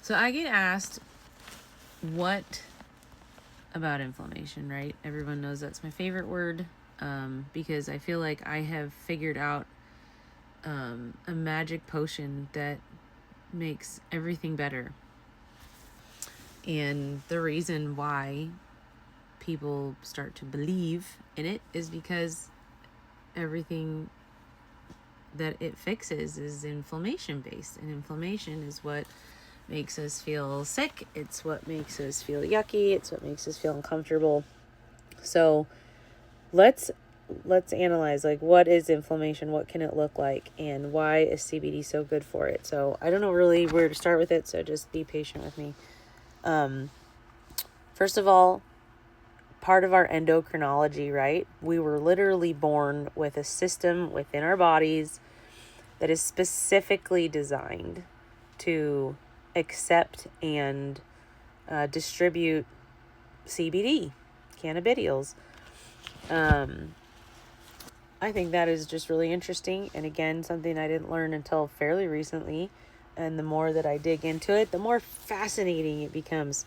So I get asked, what about inflammation, right? Everyone knows that's my favorite word, because I feel like I have figured out a magic potion that makes everything better. And the reason why people start to believe in it is because everything that it fixes is inflammation based, and inflammation is what makes us feel sick. It's what makes us feel yucky. It's what makes us feel uncomfortable. So let's analyze, like, what is inflammation, what can it look like, and why is CBD so good for it. So I don't know really where to start with it, so just be patient with me. First of all, part of our endocrinology, right? We were literally born with a system within our bodies that is specifically designed to accept and distribute CBD, cannabidiol. I think that is just really interesting. And again, something I didn't learn until fairly recently. And the more that I dig into it, the more fascinating it becomes.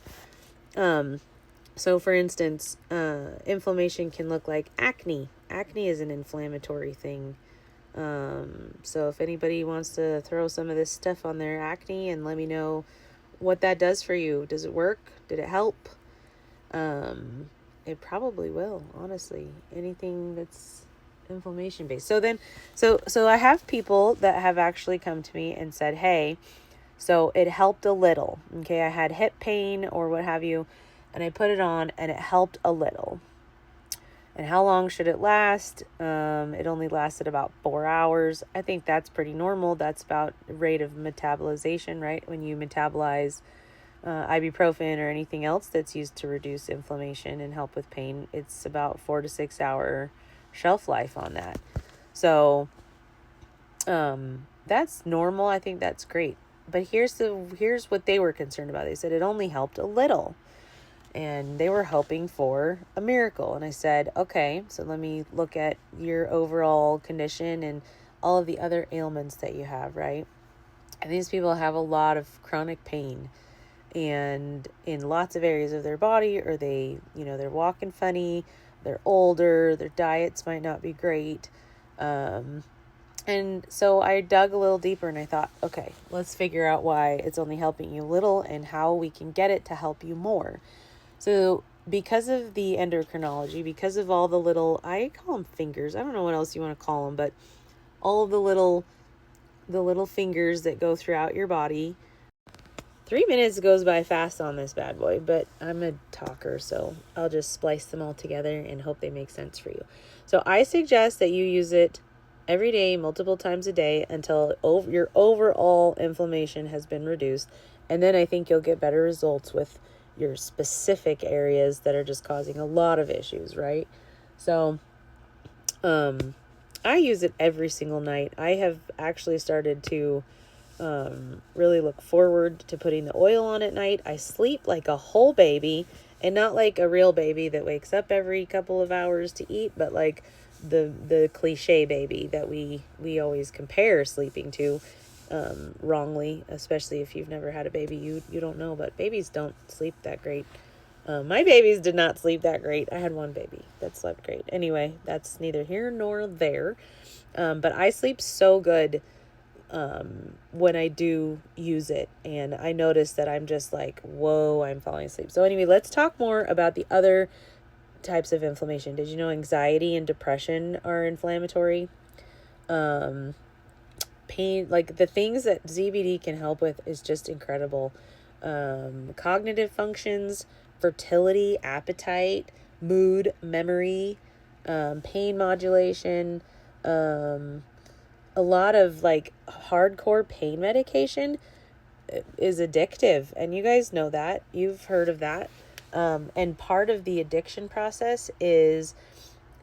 So for instance, inflammation can look like acne. Acne is an inflammatory thing. So if anybody wants to throw some of this stuff on their acne and let me know what that does for you. Does it work? Did it help? It probably will, honestly. Anything that's inflammation based. So I have people that have actually come to me and said, hey, so it helped a little. Okay, I had hip pain or what have you, and I put it on and it helped a little. And how long should it last? It only lasted about 4 hours. I think that's pretty normal. That's about rate of metabolization, right? When you metabolize ibuprofen or anything else that's used to reduce inflammation and help with pain, it's about 4 to 6 hour shelf life on that. So that's normal. I think that's great. But here's what they were concerned about. They said it only helped a little. And they were hoping for a miracle. And I said, okay, so let me look at your overall condition and all of the other ailments that you have, right? And these people have a lot of chronic pain and in lots of areas of their body, or they're walking funny, they're older, their diets might not be great. And so I dug a little deeper and I thought, okay, let's figure out why it's only helping you little and how we can get it to help you more. So because of the endocrinology, because of all the little, I call them fingers. I don't know what else you want to call them, but all of the little fingers that go throughout your body. 3 minutes goes by fast on this bad boy, but I'm a talker, so I'll just splice them all together and hope they make sense for you. So I suggest that you use it every day, multiple times a day, until your overall inflammation has been reduced. And then I think you'll get better results with your specific areas that are just causing a lot of issues, right? So I use it every single night. I have actually started to really look forward to putting the oil on at night. I sleep like a whole baby, and not like a real baby that wakes up every couple of hours to eat, but like the cliche baby that we always compare sleeping to, wrongly, especially if you've never had a baby. You don't know, but babies don't sleep that great. My babies did not sleep that great. I had one baby that slept great. Anyway, that's neither here nor there. But I sleep so good when I do use it, and I notice that I'm just like, whoa, I'm falling asleep. So anyway, let's talk more about the other types of inflammation. Did you know anxiety and depression are inflammatory? Pain, like the things that CBD can help with is just incredible. Cognitive functions, fertility, appetite, mood, memory, pain modulation, a lot of like hardcore pain medication is addictive, and you guys know that. You've heard of that. And part of the addiction process is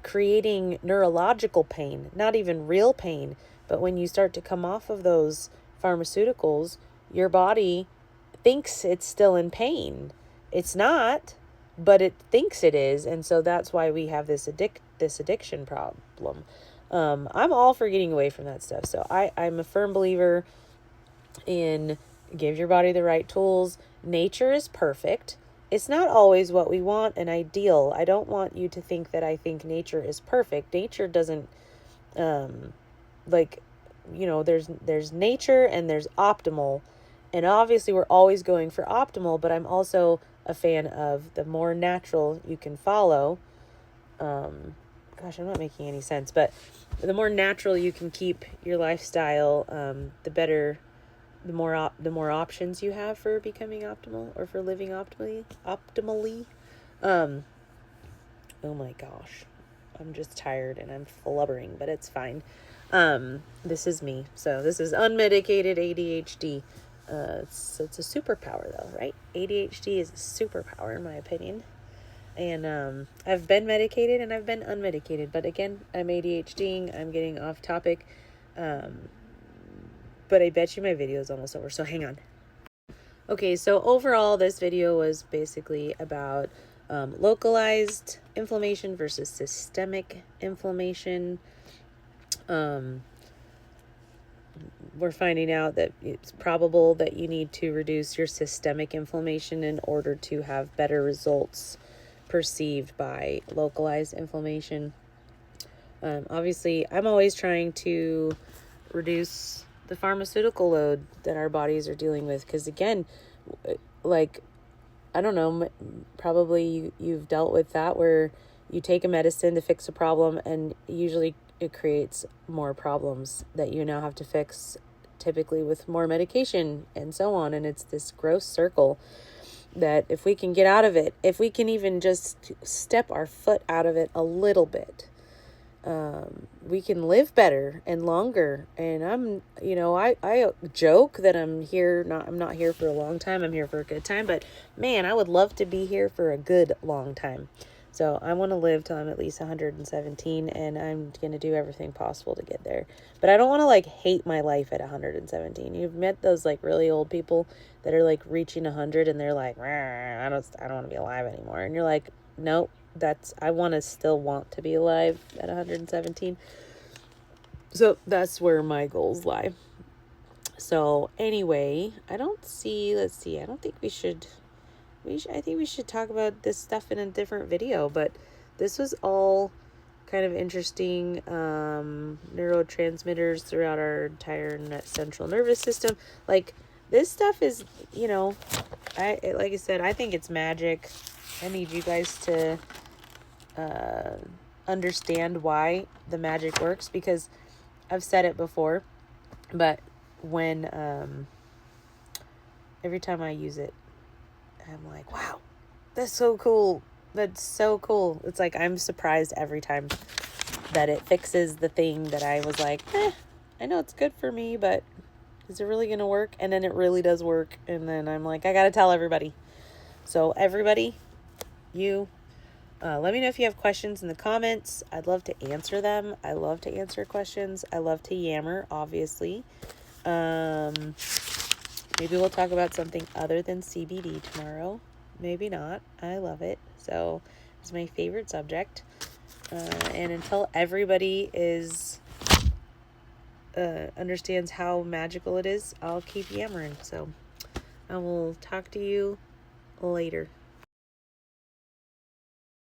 creating neurological pain, not even real pain, but when you start to come off of those pharmaceuticals, your body thinks it's still in pain. It's not, but it thinks it is, and so that's why we have this addiction problem. I'm all for getting away from that stuff. So I'm a firm believer in Give your body the right tools. Nature is perfect. It's not always what we want and ideal. I don't want you to think that I think nature is perfect. Nature doesn't, like, there's nature and there's optimal. And obviously we're always going for optimal, but I'm also a fan of the more natural you can follow. Gosh, I'm not making any sense, but the more natural you can keep your lifestyle, the better, the more options you have for becoming optimal or for living optimally. Oh my gosh, I'm just tired and I'm flubbering, but it's fine. This is me. So this is unmedicated ADHD. It's a superpower though, right? ADHD is a superpower in my opinion. And I've been medicated and I've been unmedicated, but again, I'm ADHDing. I'm getting off topic. But I bet you my video is almost over, so hang on. Okay, so overall, this video was basically about localized inflammation versus systemic inflammation. We're finding out that it's probable that you need to reduce your systemic inflammation in order to have better results perceived by localized inflammation. Obviously, I'm always trying to reduce the pharmaceutical load that our bodies are dealing with, because again, like, I don't know, probably you've dealt with that, where you take a medicine to fix a problem and usually it creates more problems that you now have to fix, typically with more medication and so on. And it's this gross circle that if we can get out of it, if we can even just step our foot out of it a little bit, we can live better and longer. And I joke that I'm not here for a long time. I'm here for a good time, but man, I would love to be here for a good long time. So I want to live till I'm at least 117, and I'm going to do everything possible to get there. But I don't want to like hate my life at 117. You've met those like really old people that are like reaching 100 and they're like, I don't want to be alive anymore. And you're like, nope, I still want to be alive at 117. So that's where my goals lie. So anyway, I think we should talk about this stuff in a different video, but this was all kind of interesting. Neurotransmitters throughout our entire central nervous system. Like, this stuff is, like I said, I think it's magic. I need you guys to understand why the magic works, because I've said it before, but when every time I use it, I'm like, wow, that's so cool. That's so cool. It's like I'm surprised every time that it fixes the thing that I was like, I know it's good for me, but is it really going to work? And then it really does work. And then I'm like, I got to tell everybody. So everybody, let me know if you have questions in the comments. I'd love to answer them. I love to answer questions. I love to yammer, obviously. Maybe we'll talk about something other than CBD tomorrow. Maybe not. I love it. So it's my favorite subject. And until everybody understands how magical it is, I'll keep yammering. So I will talk to you later.